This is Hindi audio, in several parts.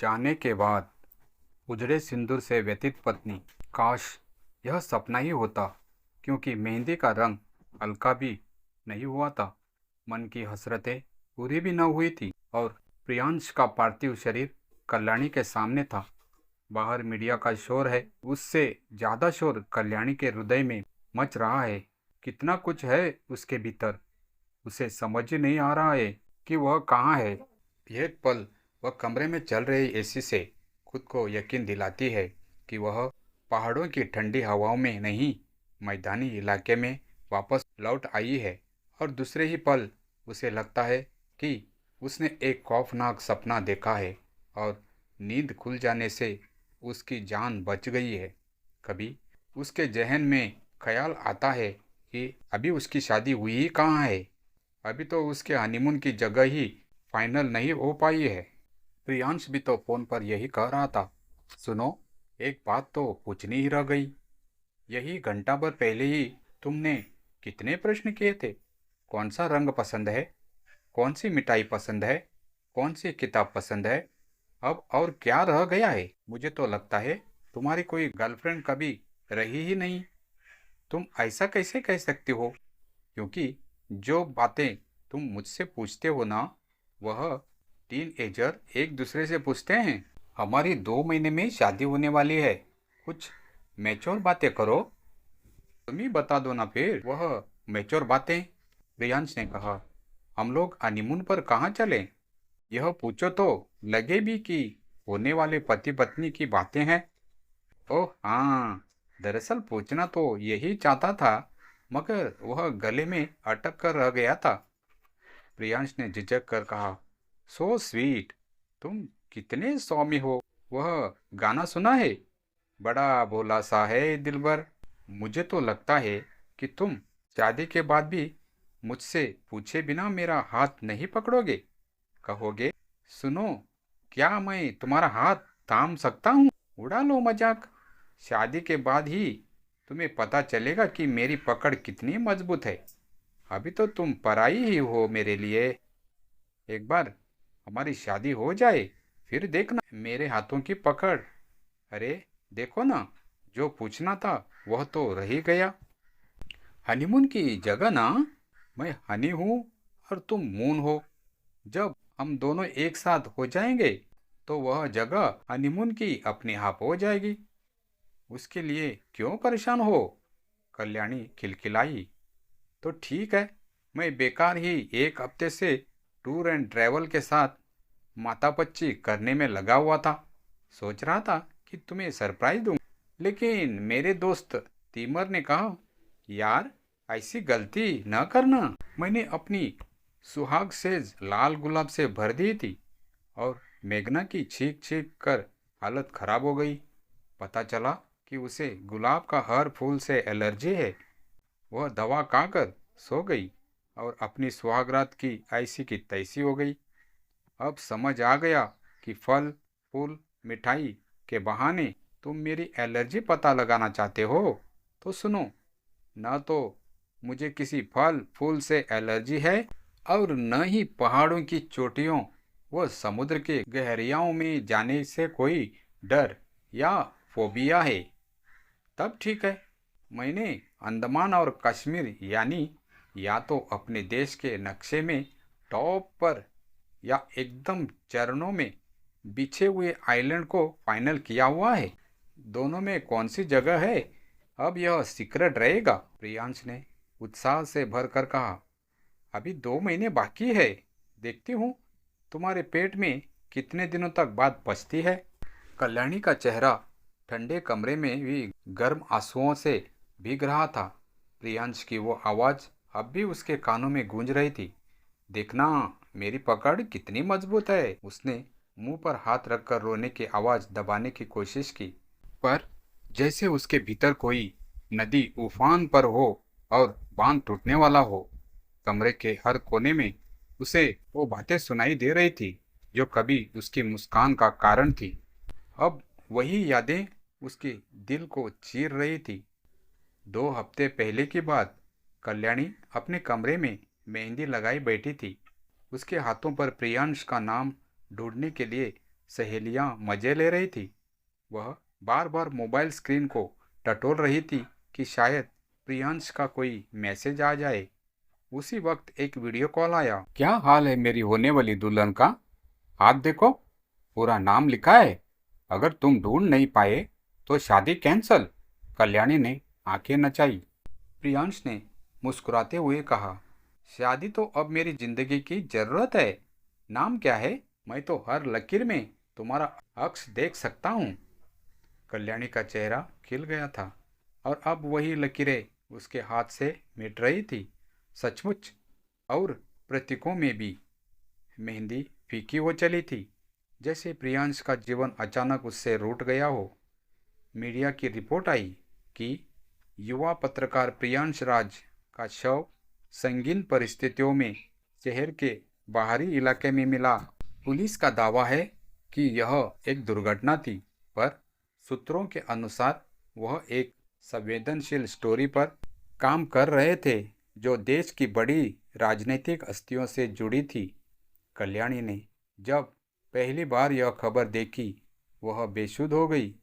जाने के बाद उजड़े सिंदूर से व्यतीत पत्नी, काश यह सपना ही होता, क्योंकि मेहंदी का रंग हल्का भी नहीं हुआ था। मन की हसरतें पूरी भी न हुई थी और प्रियांश का पार्थिव शरीर कल्याणी के सामने था। बाहर मीडिया का शोर है, उससे ज्यादा शोर कल्याणी के हृदय में मच रहा है। कितना कुछ है उसके भीतर, उसे समझ ही नहीं आ रहा है कि वह कहाँ है। एक पल वह कमरे में चल रही एसी से खुद को यकीन दिलाती है कि वह पहाड़ों की ठंडी हवाओं में नहीं, मैदानी इलाके में वापस लौट आई है। और दूसरे ही पल उसे लगता है कि उसने एक खौफनाक सपना देखा है और नींद खुल जाने से उसकी जान बच गई है। कभी उसके जहन में ख्याल आता है कि अभी उसकी शादी हुई ही कहाँ है, अभी तो उसके हनीमून की जगह ही फाइनल नहीं हो पाई है। प्रियांश भी तो फोन पर यही कह रहा था। सुनो, एक बात तो पूछनी ही रह गई। यही घंटा भर पहले ही तुमने कितने प्रश्न किए थे? कौन सा रंग पसंद है, कौन सी मिठाई पसंद है, कौन सी किताब पसंद है, अब और क्या रह गया है? मुझे तो लगता है तुम्हारी कोई गर्लफ्रेंड कभी रही ही नहीं। तुम ऐसा कैसे कह सकती हो? क्योंकि जो बातें तुम मुझसे पूछते हो ना, वह टीन एजर एक दूसरे से पूछते हैं। हमारी 2 महीने में शादी होने वाली है, कुछ मैच्योर बातें करो। तुम ही बता दो ना फिर वह मैच्योर बातें। प्रियांश ने कहा, हम लोग हनीमून पर कहाँ चले? यह पूछो तो लगे भी कि होने वाले पति पत्नी की बातें हैं। ओह हाँ, दरअसल पूछना तो यही चाहता था, मगर वह गले में अटक कर रह गया था। प्रियांश ने झिझक कर कहा, सो स्वीट, तुम कितने सौम्य हो। वह गाना सुना है, बड़ा भोला सा है दिलबर। मुझे तो लगता है कि तुम शादी के बाद भी मुझसे पूछे बिना मेरा हाथ नहीं पकड़ोगे। कहोगे, सुनो, क्या मैं तुम्हारा हाथ थाम सकता हूँ? उड़ा लो मजाक। शादी के बाद ही तुम्हें पता चलेगा कि मेरी पकड़ कितनी मजबूत है। अभी तो तुम पराई ही हो मेरे लिए। एक बार हमारी शादी हो जाए, फिर देखना मेरे हाथों की पकड़। अरे देखो ना, जो पूछना था वह तो रह ही गया। हनीमून की जगह ना, मैं हनी हूँ और तुम मून हो। जब हम दोनों एक साथ हो जाएंगे तो वह जगह हनीमून की अपने आप हो जाएगी। उसके लिए क्यों परेशान हो? कल्याणी खिलखिलाई। तो ठीक है, मैं बेकार ही 1 हफ्ते से टूर एंड ट्रैवल के साथ मातापच्ची करने में लगा हुआ था। सोच रहा था कि तुम्हें सरप्राइज दूं, लेकिन मेरे दोस्त तीमर ने कहा, यार ऐसी गलती न करना। मैंने अपनी सुहाग सेज लाल गुलाब से भर दी थी और मेघना की छींक छींक कर हालत खराब हो गई। पता चला कि उसे गुलाब का हर फूल से एलर्जी है। वह दवा खाकर सो गई और अपनी सुहागरात की ऐसी की तैसी हो गई। अब समझ आ गया कि फल, फूल, मिठाई के बहाने तुम मेरी एलर्जी पता लगाना चाहते हो। तो सुनो, न तो मुझे किसी फल फूल से एलर्जी है और न ही पहाड़ों की चोटियों व समुद्र के गहराइयों में जाने से कोई डर या फोबिया है। तब ठीक है, मैंने अंडमान और कश्मीर यानी या तो अपने देश के नक्शे में टॉप पर या एकदम चरणों में बिछे हुए आइलैंड को फाइनल किया हुआ है। दोनों में कौन सी जगह है, अब यह सीक्रेट रहेगा। प्रियांश ने उत्साह से भर कर कहा, अभी 2 महीने बाकी है। देखती हूँ तुम्हारे पेट में कितने दिनों तक बात बचती है। कल्याणी का चेहरा ठंडे कमरे में भी गर्म आंसुओं से भीग रहा था। प्रियांश की वो आवाज़ अब भी उसके कानों में गूंज रही थी। देखना मेरी पकड़ कितनी मजबूत है। उसने मुंह पर हाथ रखकर रोने की आवाज़ दबाने की कोशिश की, पर जैसे उसके भीतर कोई नदी उफान पर हो और बांध टूटने वाला हो। कमरे के हर कोने में उसे वो बातें सुनाई दे रही थी जो कभी उसकी मुस्कान का कारण थी। अब वही यादें उसके दिल को चीर रही थी। 2 हफ्ते पहले की बात, कल्याणी अपने कमरे में मेहंदी लगाई बैठी थी। उसके हाथों पर प्रियांश का नाम ढूंढने के लिए सहेलियां मज़े ले रही थी। वह बार बार मोबाइल स्क्रीन को टटोल रही थी कि शायद प्रियांश का कोई मैसेज आ जाए। उसी वक्त एक वीडियो कॉल आया। क्या हाल है मेरी होने वाली दुल्हन का? हाथ देखो, पूरा नाम लिखा है। अगर तुम ढूंढ नहीं पाए तो शादी कैंसल। कल्याणी ने आंखें नचाई। प्रियांश ने मुस्कुराते हुए कहा, शादी तो अब मेरी जिंदगी की जरूरत है। नाम क्या है? मैं तो हर लकीर में तुम्हारा अक्स देख सकता हूँ। कल्याणी का चेहरा खिल गया था और अब वही लकीरें उसके हाथ से मिट रही थी। सचमुच, और प्रतीकों में भी। मेहंदी फीकी हो चली थी, जैसे प्रियांश का जीवन अचानक उससे रूठ गया हो। मीडिया की रिपोर्ट आई कि युवा पत्रकार प्रियांश राज का शव संगीन परिस्थितियों में शहर के बाहरी इलाके में मिला। पुलिस का दावा है कि यह एक दुर्घटना थी, पर सूत्रों के अनुसार वह एक संवेदनशील स्टोरी पर काम कर रहे थे जो देश की बड़ी राजनीतिक हस्तियों से जुड़ी थी। कल्याणी ने जब पहली बार यह खबर देखी, वह बेसुध हो गई।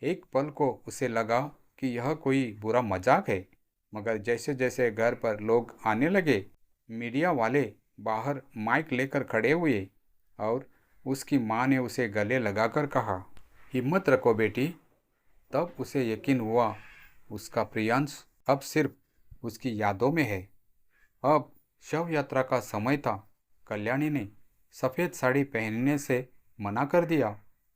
एक पल को उसे लगा कि यह कोई बुरा मजाक है, मगर जैसे जैसे घर पर लोग आने लगे, मीडिया वाले बाहर माइक लेकर खड़े हुए और उसकी माँ ने उसे गले लगाकर कहा, हिम्मत रखो बेटी। तब उसे यकीन हुआ, उसका प्रियांश अब सिर्फ उसकी यादों में है। अब शव यात्रा का समय था। कल्याणी ने सफ़ेद साड़ी पहनने से मना कर दिया।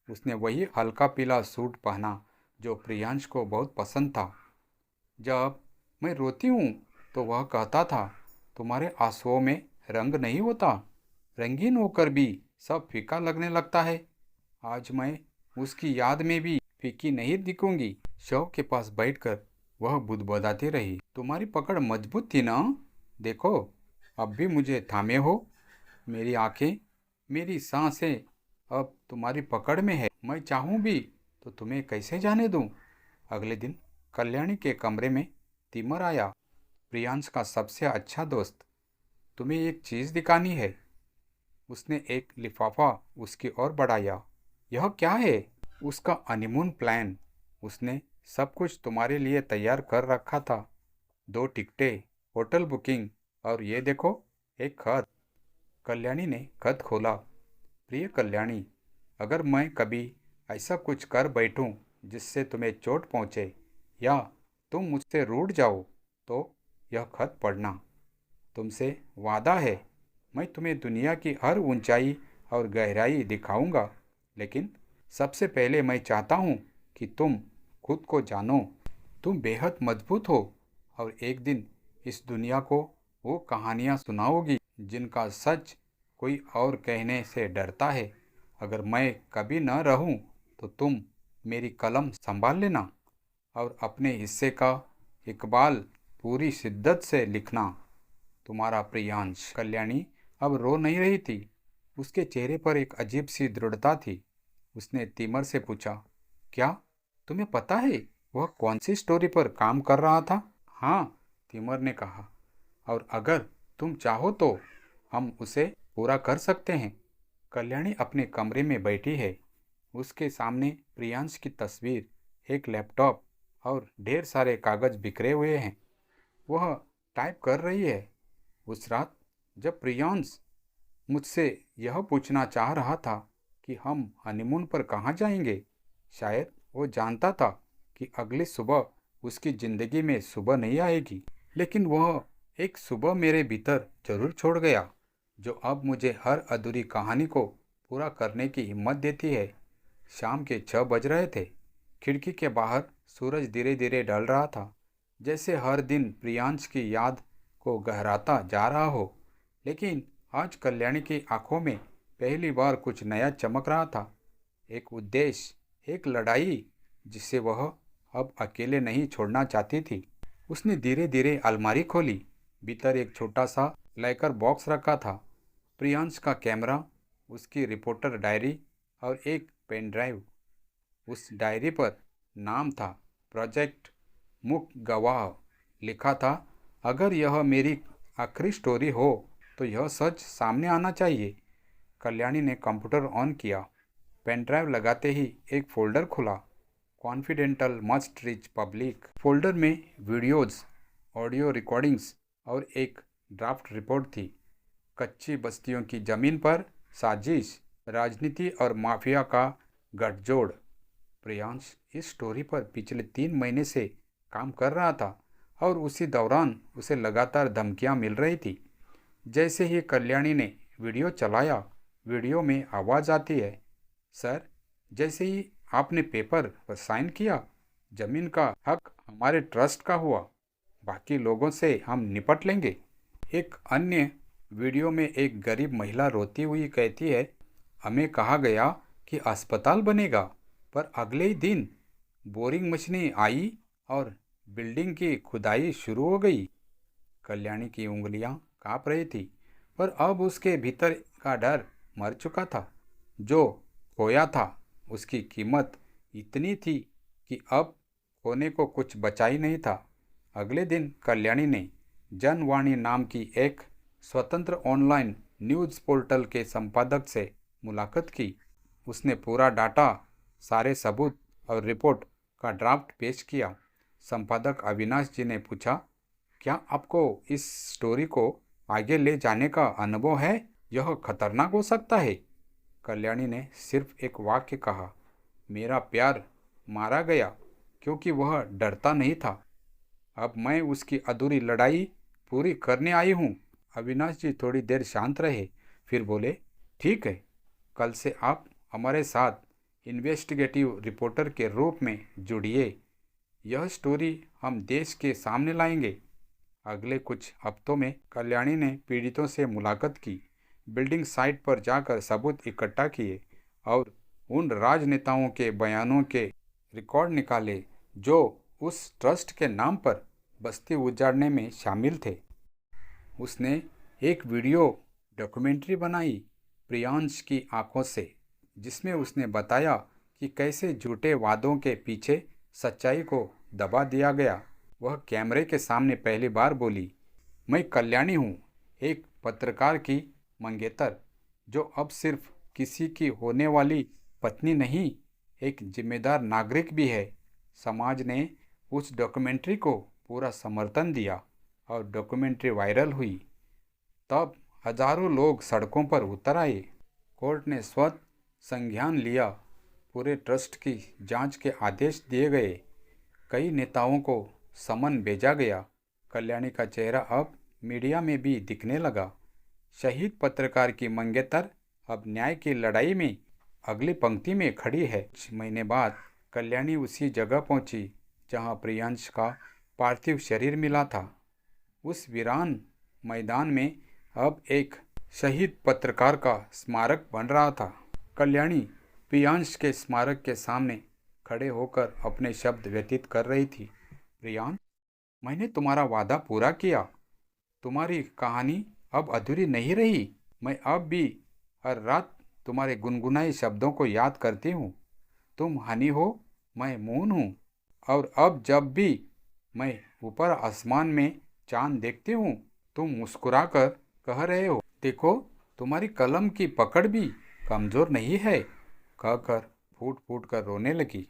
उसने वही हल्का पीला सूट पहना जो प्रियांश को बहुत पसंद था। जब मैं रोती हूँ तो वह कहता था, तुम्हारे आंसुओं में रंग नहीं होता, रंगीन होकर भी सब फीका लगने लगता है। आज मैं उसकी याद में भी फीकी नहीं दिखूंगी। शव के पास बैठकर वह बुदबुदाती रही, तुम्हारी पकड़ मजबूत थी ना? देखो, अब भी मुझे थामे हो। मेरी आंखें, मेरी सांसें अब तुम्हारी पकड़ में है। मैं चाहूँ भी तो तुम्हें कैसे जाने दूँ? अगले दिन कल्याणी के कमरे में तिमर आया, प्रियांश का सबसे अच्छा दोस्त। तुम्हें एक चीज़ दिखानी है। उसने एक लिफाफा उसकी ओर बढ़ाया। यह क्या है? उसका हनीमून प्लान। उसने सब कुछ तुम्हारे लिए तैयार कर रखा था। 2 टिकटें, होटल बुकिंग और ये देखो, एक खत। कल्याणी ने खत खोला। प्रिय कल्याणी, अगर मैं कभी ऐसा कुछ कर बैठूं जिससे तुम्हें चोट पहुंचे या तुम मुझसे रूठ जाओ तो यह खत पढ़ना। तुमसे वादा है, मैं तुम्हें दुनिया की हर ऊंचाई और गहराई दिखाऊंगा, लेकिन सबसे पहले मैं चाहता हूँ कि तुम खुद को जानो। तुम बेहद मजबूत हो और एक दिन इस दुनिया को वो कहानियाँ सुनाओगी जिनका सच कोई और कहने से डरता है। अगर मैं कभी न रहूं तो तुम मेरी कलम संभाल लेना और अपने हिस्से का इकबाल पूरी शिद्दत से लिखना। तुम्हारा प्रियांश। कल्याणी अब रो नहीं रही थी। उसके चेहरे पर एक अजीब सी दृढ़ता थी। उसने तिमर से पूछा, क्या तुम्हें पता है वह कौन सी स्टोरी पर काम कर रहा था? हाँ, तिमर ने कहा, और अगर तुम चाहो तो हम उसे पूरा कर सकते हैं। कल्याणी अपने कमरे में बैठी है। उसके सामने प्रियांश की तस्वीर, एक लैपटॉप और ढेर सारे कागज बिखरे हुए हैं। वह टाइप कर रही है। उस रात जब प्रियांश मुझसे यह पूछना चाह रहा था कि हम हनीमून पर कहाँ जाएंगे, शायद वो जानता था कि अगली सुबह उसकी ज़िंदगी में सुबह नहीं आएगी, लेकिन वह एक सुबह मेरे भीतर जरूर छोड़ गया, जो अब मुझे हर अधूरी कहानी को पूरा करने की हिम्मत देती है। शाम के 6 बज रहे थे। खिड़की के बाहर सूरज धीरे धीरे ढल रहा था, जैसे हर दिन प्रियांश की याद को गहराता जा रहा हो। लेकिन आज कल्याणी की आंखों में पहली बार कुछ नया चमक रहा था। एक उद्देश्य, एक लड़ाई जिसे वह अब अकेले नहीं छोड़ना चाहती थी। उसने धीरे धीरे अलमारी खोली। भीतर एक छोटा सा लेकर बॉक्स रखा था। प्रियांश का कैमरा, उसकी रिपोर्टर डायरी और एक पेन ड्राइव। उस डायरी पर नाम था प्रोजेक्ट मुख्य गवाह। लिखा था, अगर यह मेरी आखिरी स्टोरी हो तो यह सच सामने आना चाहिए। कल्याणी ने कंप्यूटर ऑन किया। पेन ड्राइव लगाते ही एक फोल्डर खुला। कॉन्फिडेंटल मस्ट रीच पब्लिक। फोल्डर में वीडियोज़, ऑडियो रिकॉर्डिंग्स और एक ड्राफ्ट रिपोर्ट थी। कच्ची बस्तियों की ज़मीन पर साजिश, राजनीति और माफिया का गठजोड़। प्रियांश इस स्टोरी पर पिछले 3 महीने से काम कर रहा था और उसी दौरान उसे लगातार धमकियां मिल रही थी। जैसे ही कल्याणी ने वीडियो चलाया, वीडियो में आवाज़ आती है, सर, जैसे ही आपने पेपर पर साइन किया, ज़मीन का हक हमारे ट्रस्ट का हुआ, बाकी लोगों से हम निपट लेंगे। एक अन्य वीडियो में एक गरीब महिला रोती हुई कहती है, हमें कहा गया कि अस्पताल बनेगा, पर अगले ही दिन बोरिंग मशीनें आई और बिल्डिंग की खुदाई शुरू हो गई। कल्याणी की उंगलियां कांप रही थी, पर अब उसके भीतर का डर मर चुका था। जो खोया था उसकी कीमत इतनी थी कि अब खोने को कुछ बचा ही नहीं था। अगले दिन कल्याणी ने जनवाणी नाम की एक स्वतंत्र ऑनलाइन न्यूज़ पोर्टल के संपादक से मुलाकात की। उसने पूरा डाटा, सारे सबूत और रिपोर्ट का ड्राफ्ट पेश किया। संपादक अविनाश जी ने पूछा, क्या आपको इस स्टोरी को आगे ले जाने का अनुभव है? यह खतरनाक हो सकता है। कल्याणी ने सिर्फ एक वाक्य कहा, मेरा प्यार मारा गया क्योंकि वह डरता नहीं था। अब मैं उसकी अधूरी लड़ाई पूरी करने आई हूँ। अविनाश जी थोड़ी देर शांत रहे, फिर बोले, ठीक है, कल से आप हमारे साथ इन्वेस्टिगेटिव रिपोर्टर के रूप में जुड़िए। यह स्टोरी हम देश के सामने लाएंगे। अगले कुछ हफ्तों में कल्याणी ने पीड़ितों से मुलाकात की, बिल्डिंग साइट पर जाकर सबूत इकट्ठा किए और उन राजनेताओं के बयानों के रिकॉर्ड निकाले जो उस ट्रस्ट के नाम पर बस्ती उजाड़ने में शामिल थे। उसने एक वीडियो डॉक्यूमेंट्री बनाई, प्रियांश की आंखों से, जिसमें उसने बताया कि कैसे झूठे वादों के पीछे सच्चाई को दबा दिया गया। वह कैमरे के सामने पहली बार बोली, मैं कल्याणी हूँ, एक पत्रकार की मंगेतर, जो अब सिर्फ किसी की होने वाली पत्नी नहीं, एक जिम्मेदार नागरिक भी है। समाज ने उस डॉक्यूमेंट्री को पूरा समर्थन दिया और डॉक्यूमेंट्री वायरल हुई। तब हजारों लोग सड़कों पर उतर आए। कोर्ट ने स्वतः संज्ञान लिया। पूरे ट्रस्ट की जांच के आदेश दिए गए। कई नेताओं को समन भेजा गया। कल्याणी का चेहरा अब मीडिया में भी दिखने लगा। शहीद पत्रकार की मंगेतर अब न्याय की लड़ाई में अगली पंक्ति में खड़ी है। कुछ महीने बाद कल्याणी उसी जगह पहुंची जहां प्रियांश का पार्थिव शरीर मिला था। उस वीरान मैदान में अब एक शहीद पत्रकार का स्मारक बन रहा था। कल्याणी प्रियांश के स्मारक के सामने खड़े होकर अपने शब्द व्यतीत कर रही थी। प्रियांश, मैंने तुम्हारा वादा पूरा किया। तुम्हारी कहानी अब अधूरी नहीं रही। मैं अब भी हर रात तुम्हारे गुनगुनाए शब्दों को याद करती हूँ। तुम हनी हो, मैं मून हूँ, और अब जब भी मैं ऊपर आसमान में चांद देखती हूँ, तुम मुस्कुराकर कह रहे हो, देखो, तुम्हारी कलम की पकड़ भी कमज़ोर नहीं है, कहकर फूट फूट कर रोने लगी।